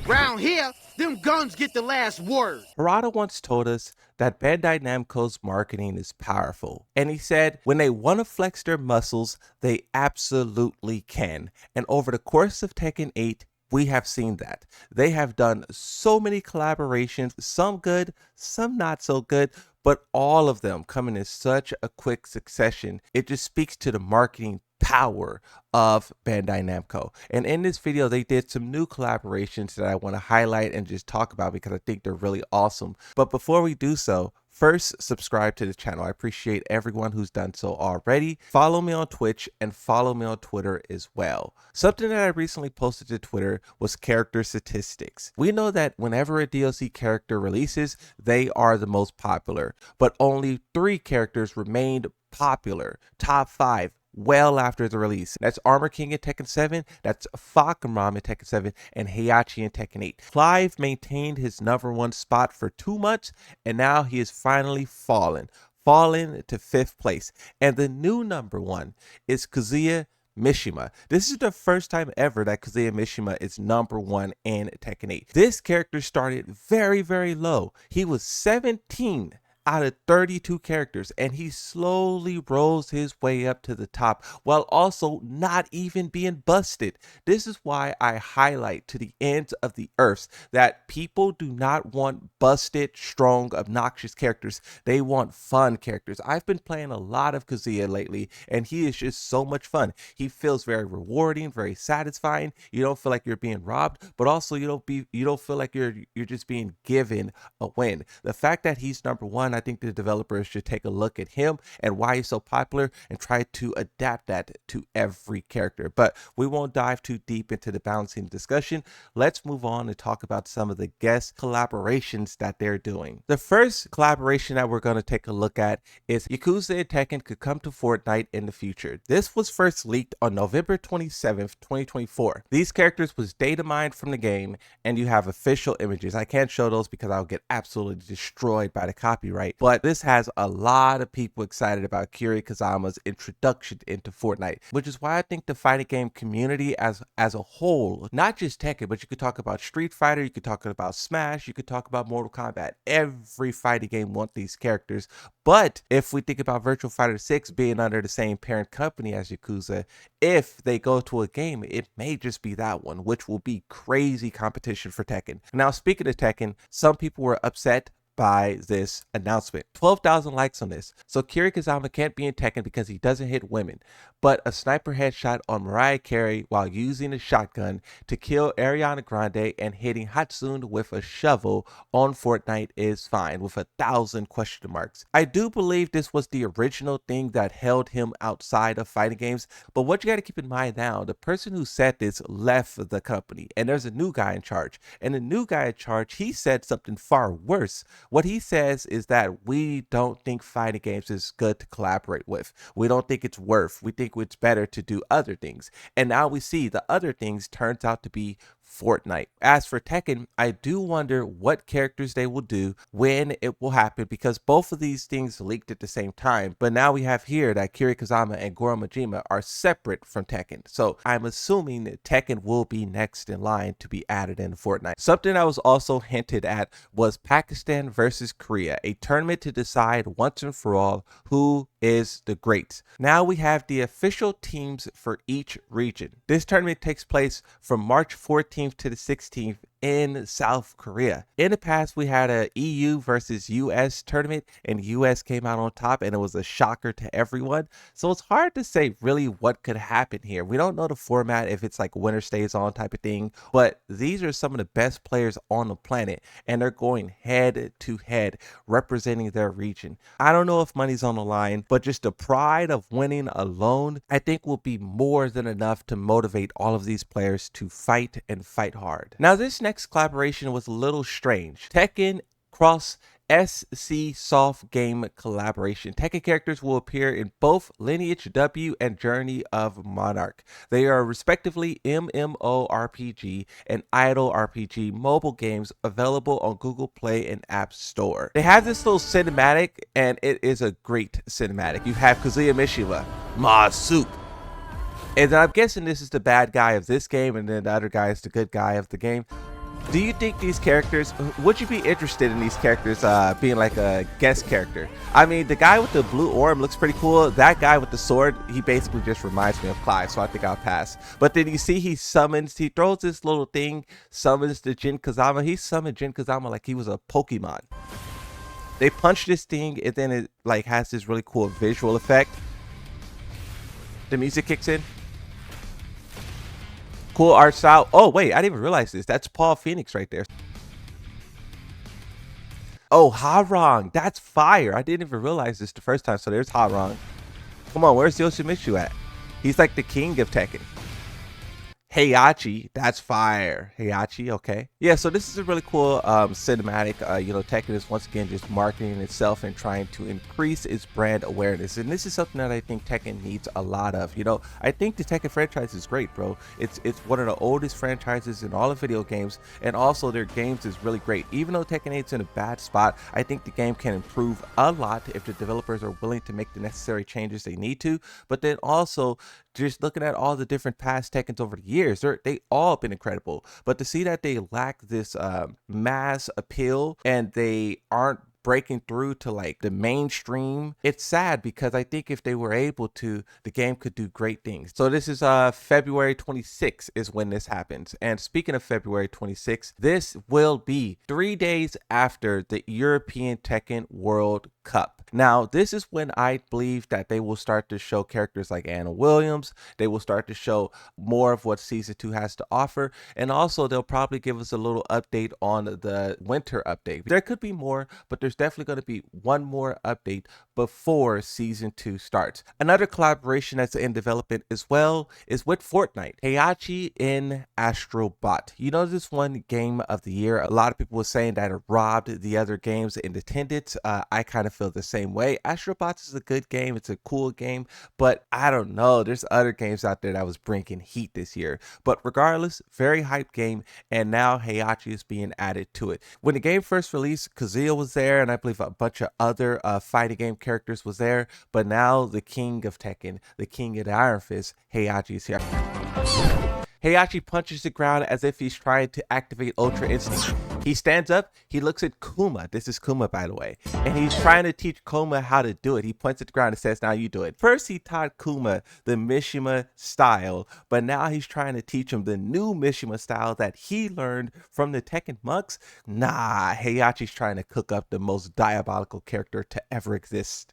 Round here, them guns get the last word. Harada once told us that Bandai Namco's marketing is powerful, and he said when they want to flex their muscles, they absolutely can. And over the course of Tekken 8, we have seen that. They have done so many collaborations, some good, some not so good, but all of them coming in such a quick succession. It just speaks to the marketing power of Bandai Namco. And in this video, they did some new collaborations that I want to highlight and just talk about because I think they're really awesome. But before we do so, first, subscribe to the channel. I appreciate everyone who's done so already. Follow me on Twitch and follow me on Twitter as well. Something that I recently posted to Twitter was character statistics. We know that whenever a DLC character releases, they are the most popular, but only 3 characters remained popular, top 5, well after the release. That's Armor King in Tekken 7, that's Fakamram in Tekken 7, and Heihachi in Tekken 8. Clive maintained his #1 spot for 2 months, and now he is finally fallen to 5th place. And the new #1 is Kazuya Mishima. This is the first time ever that Kazuya Mishima is #1 in Tekken 8. This character started very, very low. He was 17 out of 32 characters, and he slowly rose his way up to the top while also not even being busted. This is why I highlight to the ends of the earth that people do not want busted, strong, obnoxious characters. They want fun characters. I've been playing a lot of Kazuya lately, and he is just so much fun. He feels very rewarding, very satisfying. You don't feel like you're being robbed, but also you don't feel like you're just being given a win. The fact that he's #1, I think the developers should take a look at him and why he's so popular and try to adapt that to every character. But we won't dive too deep into the balancing discussion. Let's move on and talk about some of the guest collaborations that they're doing. The first collaboration that we're going to take a look at is Yakuza and Tekken could come to Fortnite in the future. This was first leaked on November 27th, 2024. These characters was data mined from the game, and you have official images. I can't show those because I'll get absolutely destroyed by the copyright. But this has a lot of people excited about Kiryu Kazama's introduction into Fortnite, which is why I think the fighting game community as a whole, not just Tekken, but you could talk about Street Fighter, you could talk about Smash, you could talk about Mortal Kombat. Every fighting game wants these characters. But if we think about Virtua Fighter 6 being under the same parent company as Yakuza, if they go to a game, it may just be that one, which will be crazy competition for Tekken. Now, speaking of Tekken, some people were upset by this announcement. 12,000 likes on this. So Kiryu Kazama can't be in Tekken because he doesn't hit women, but a sniper headshot on Mariah Carey while using a shotgun to kill Ariana Grande and hitting Hatsune with a shovel on Fortnite is fine, with 1,000 question marks. I do believe this was the original thing that held him outside of fighting games, but what you got to keep in mind now, the person who said this left the company, and there's a new guy in charge, and the new guy in charge, he said something far worse. What he says is that we don't think fighting games is good to collaborate with. We don't think it's worth. We think it's better to do other things. And now we see the other things turns out to be Fortnite. As for Tekken, I do wonder what characters they will do, when it will happen, because both of these things leaked at the same time. But now we have here that Kiryu Kazama and Goro Majima are separate from Tekken. So I'm assuming that Tekken will be next in line to be added into Fortnite. Something that was also hinted at was Pakistan versus Korea, a tournament to decide once and for all who is the greats. Now we have the official teams for each region. This tournament takes place from March 14th to the 16th in South Korea. In the past, we had a EU versus US tournament, and US came out on top, and it was a shocker to everyone. So it's hard to say really what could happen here. We don't know the format, if it's like winner stays on type of thing, but these are some of the best players on the planet, and they're going head to head representing their region. I don't know if money's on the line, but just the pride of winning alone, I think will be more than enough to motivate all of these players to fight and fight hard. Now, this next collaboration was a little strange. Tekken cross SC Soft game collaboration. Tekken characters will appear in both Lineage W and Journey of Monarch. They are respectively MMORPG and Idle RPG mobile games available on Google Play and App Store. They have this little cinematic, and it is a great cinematic. You have Kazuya Mishima, Ma Soup. And I'm guessing this is the bad guy of this game, and then the other guy is the good guy of the game. Do you think these characters, would you be interested in these characters being like a guest character? I mean, the guy with the blue orb looks pretty cool. That guy with the sword, he basically just reminds me of Clive, so I think I'll pass. But then you see he throws this little thing, summons the Jin Kazama. He summoned Jin Kazama like he was a Pokemon. They punch this thing and then it like has this really cool visual effect. The music kicks in. Cool art style. Oh wait, I didn't even realize this. That's Paul Phoenix right there. Oh, Harong. That's fire. I didn't even realize this the first time. So there's Harong. Come on, where's Yoshimitsu at? He's like the king of Tekken. Heihachi, that's fire. Heihachi, okay. Yeah, so this is a really cool cinematic. You know, Tekken is once again just marketing itself and trying to increase its brand awareness. And this is something that I think Tekken needs a lot of. You know, I think the Tekken franchise is great, bro. It's one of the oldest franchises in all of video games, and also their games is really great. Even though Tekken 8's in a bad spot, I think the game can improve a lot if the developers are willing to make the necessary changes they need to. But then also, just looking at all the different past Tekkens over the years, they all been incredible. But to see that they lack this mass appeal and they aren't breaking through to like the mainstream, it's sad, because I think if they were able to, the game could do great things. So this is February 26th is when this happens. And speaking of February 26th, this will be 3 days after the European Tekken World Cup. Now, this is when I believe that they will start to show characters like Anna Williams. They will start to show more of what Season 2 has to offer. And also, they'll probably give us a little update on the winter update. There could be more, but there's definitely going to be one more update before Season 2 starts. Another collaboration that's in development as well is with Fortnite. Heihachi in Astrobot. You know, this one game of the year. A lot of people were saying that it robbed the other games in attendance. I kind of feel the same way. Astrobot is a good game. It's a cool game, but I don't know. There's other games out there that was bringing heat this year. But regardless, very hyped game, and now Heihachi is being added to it. When the game first released, Kazuya was there, and I believe a bunch of other fighting game characters was there. But now the king of Tekken, the king of the Iron Fist, Heihachi is here. Heihachi punches the ground as if he's trying to activate Ultra Instinct. He stands up, he looks at Kuma. This is Kuma, by the way. And he's trying to teach Kuma how to do it. He points at the ground and says, now you do it. First, he taught Kuma the Mishima style, but now he's trying to teach him the new Mishima style that he learned from the Tekken monks. Nah, Heihachi's trying to cook up the most diabolical character to ever exist.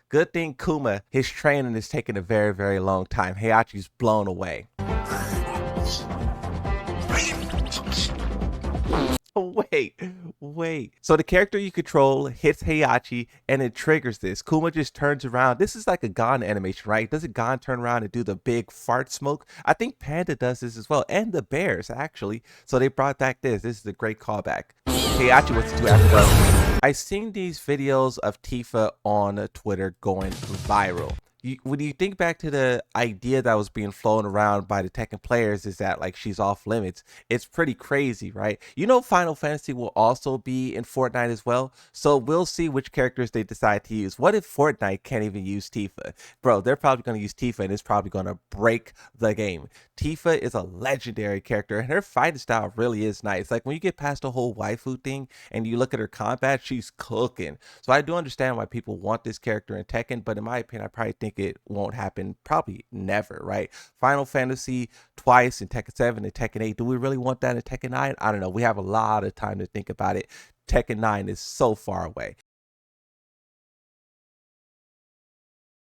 Good thing Kuma, his training is taking a very, very long time. Heihachi's blown away. Wait. So the character you control hits Heihachi and it triggers this. Kuma just turns around. This is like a Gon animation, right? Doesn't Gon turn around and do the big fart smoke? I think Panda does this as well. And the bears, actually. So they brought back this. This is a great callback. Heihachi wants to do after that. I've seen these videos of Tifa on Twitter going viral. When you think back to the idea that was being flown around by the Tekken players, is that like she's off limits. It's pretty crazy, right? You know, Final Fantasy will also be in Fortnite as well. So we'll see which characters they decide to use. What if Fortnite can't even use Tifa? Bro, they're probably going to use Tifa and it's probably going to break the game. Tifa is a legendary character and her fighting style really is nice. Like when you get past the whole waifu thing and you look at her combat, she's cooking. So I do understand why people want this character in Tekken, but in my opinion, I probably think it won't happen, probably never, right? Final Fantasy twice in Tekken 7 and Tekken 8. Do we really want that in Tekken 9? I don't know. We have a lot of time to think about it. Tekken 9 is so far away.